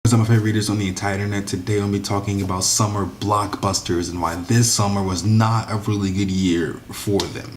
Some of my favorite readers on the entire internet. Today I'll be talking about summer blockbusters and why this summer was not a really good year for them.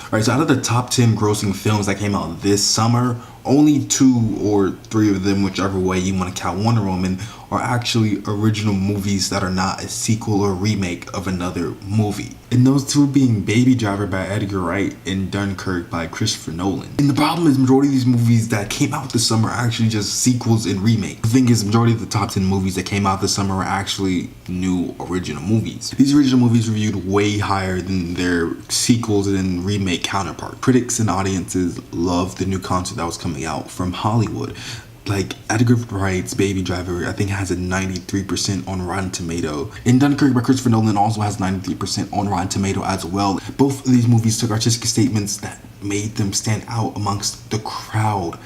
Alright, so out of the top 10 grossing films that came out this summer, only 2 or 3 of them, whichever way you want to count Wonder Woman, are actually original movies that are not a sequel or remake of another movie. And those 2 being Baby Driver by Edgar Wright and Dunkirk by Christopher Nolan. And the problem is majority of these movies that came out this summer are actually just sequels and remakes. The thing is, majority of the top 10 movies that came out this summer were actually new original movies. These original movies reviewed way higher than their sequels and remake counterpart. Critics and audiences loved the new content that was coming out from Hollywood. Like Edgar Wright's Baby Driver, I think has a 93% on Rotten Tomato. And Dunkirk by Christopher Nolan also has 93% on Rotten Tomato as well. Both of these movies took artistic statements that made them stand out amongst the crowd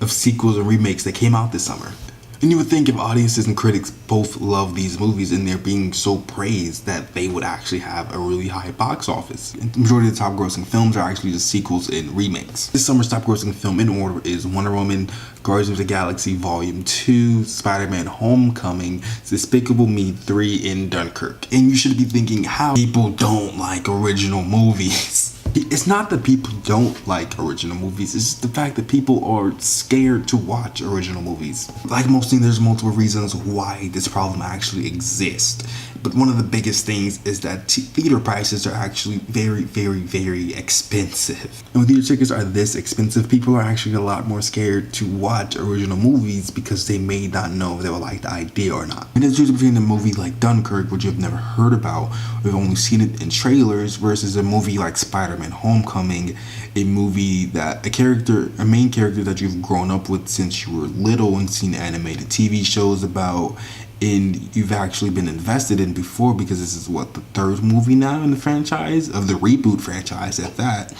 of sequels and remakes that came out this summer. And you would think if audiences and critics both love these movies and they're being so praised that they would actually have a really high box office. And the majority of the top grossing films are actually just sequels and remakes. This summer's top grossing film in order is Wonder Woman, Guardians of the Galaxy Volume 2, Spider-Man Homecoming, Despicable Me 3, and Dunkirk. And you should be thinking how people don't like original movies. It's not that people don't like original movies, it's just the fact that people are scared to watch original movies. Like most things, there's multiple reasons why this problem actually exists. But one of the biggest things is that theater prices are actually very, very, very expensive. And when theater tickets are this expensive, people are actually a lot more scared to watch original movies because they may not know if they will like the idea or not. And it's usually between a movie like Dunkirk, which you've never heard about, we've only seen it in trailers, versus a movie like Spider-Man Homecoming, a movie that a main character that you've grown up with since you were little and seen animated TV shows about, and you've actually been invested in before, because this is what, the 3rd movie now in the franchise, of the reboot franchise at that.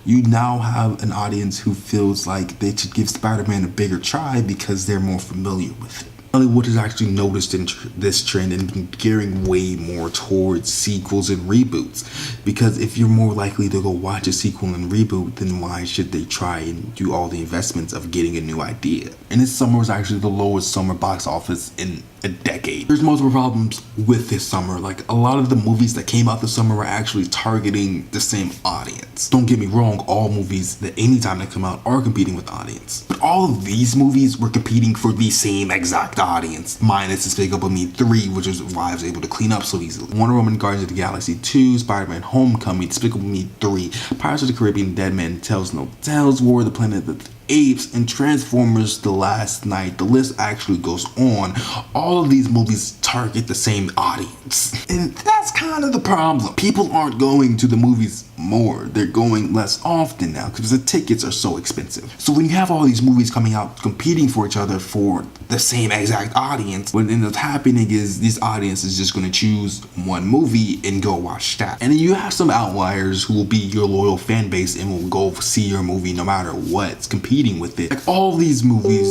You now have an audience who feels like they should give Spider-Man a bigger try because they're more familiar with it. Hollywood has actually noticed this trend and been gearing way more towards sequels and reboots, because if you're more likely to go watch a sequel and reboot, then why should they try and do all the investments of getting a new idea? And this summer was actually the lowest summer box office in a decade. There's multiple problems with this summer. Like, a lot of the movies that came out this summer were actually targeting the same audience. Don't get me wrong, all movies that anytime they come out are competing with the audience. But all of these movies were competing for the same exact audience, minus Despicable Me 3, which is why I was able to clean up so easily. Wonder Woman, Guardians of the Galaxy 2, Spider-Man Homecoming, Despicable Me 3, Pirates of the Caribbean, Dead Man Tells No Tales, War of the Planet of the Apes, and Transformers The Last Night. The list actually goes on. All of these movies target the same audience. And that's kind of the problem. People aren't going to the movies more. They're going less often now because the tickets are so expensive. So when you have all these movies coming out competing for each other for the same exact audience, what ends up happening is this audience is just going to choose one movie and go watch that. And then you have some outliers who will be your loyal fan base and will go see your movie no matter what's competing with it. Like all these movies.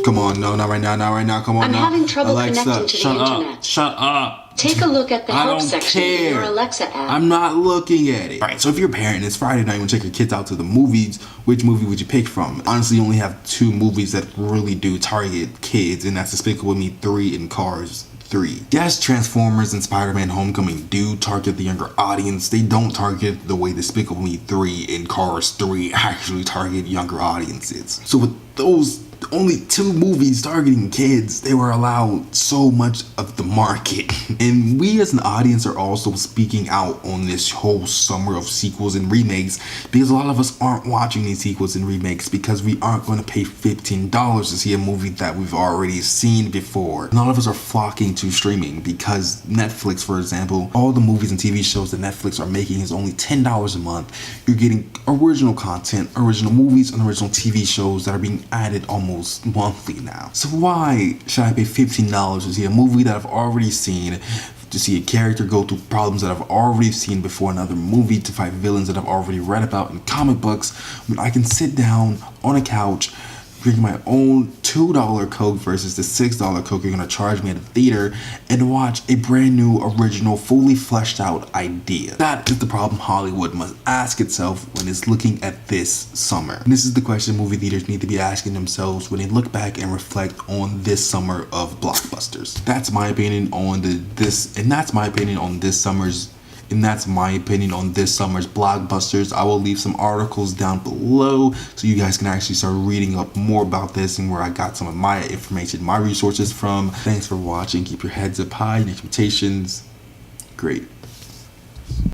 Come on, no, not right now, come on. I'm having trouble Alexa, connecting to the internet. Shut up. Take a look at the help section in your Alexa app. I'm not looking at it. Alright, so if you're a parent and it's Friday night, you want to take your kids out to the movies, which movie would you pick from? Honestly, you only have 2 movies that really do target kids, and that's Despicable Me 3 and Cars 3. Yes, Transformers and Spider-Man Homecoming do target the younger audience. They don't target the way Despicable Me 3 and Cars 3 actually target younger audiences. So with those only 2 movies targeting kids, they were allowed so much of the market. And we as an audience are also speaking out on this whole summer of sequels and remakes, because a lot of us aren't watching these sequels and remakes because we aren't going to pay $15 to see a movie that we've already seen before. And a lot of us are flocking to streaming because Netflix, for example, all the movies and TV shows that Netflix are making is only $10 a month. You're getting original content, original movies, and original TV shows that are being added almost monthly now. So why should I pay $15 to see a movie that I've already seen, to see a character go through problems that I've already seen before another movie, to fight villains that I've already read about in comic books, when I can sit down on a couch, drinking my own $2 Coke versus the $6 Coke you're gonna charge me at the theater, and watch a brand new, original, fully fleshed out idea. That is the problem Hollywood must ask itself when it's looking at this summer. And this is the question movie theaters need to be asking themselves when they look back and reflect on this summer of blockbusters. That's my opinion on that's my opinion on this summer's blockbusters. I will leave some articles down below so you guys can actually start reading up more about this and where I got some of my information, my resources from. Thanks for watching. Keep your heads up high and expectations great.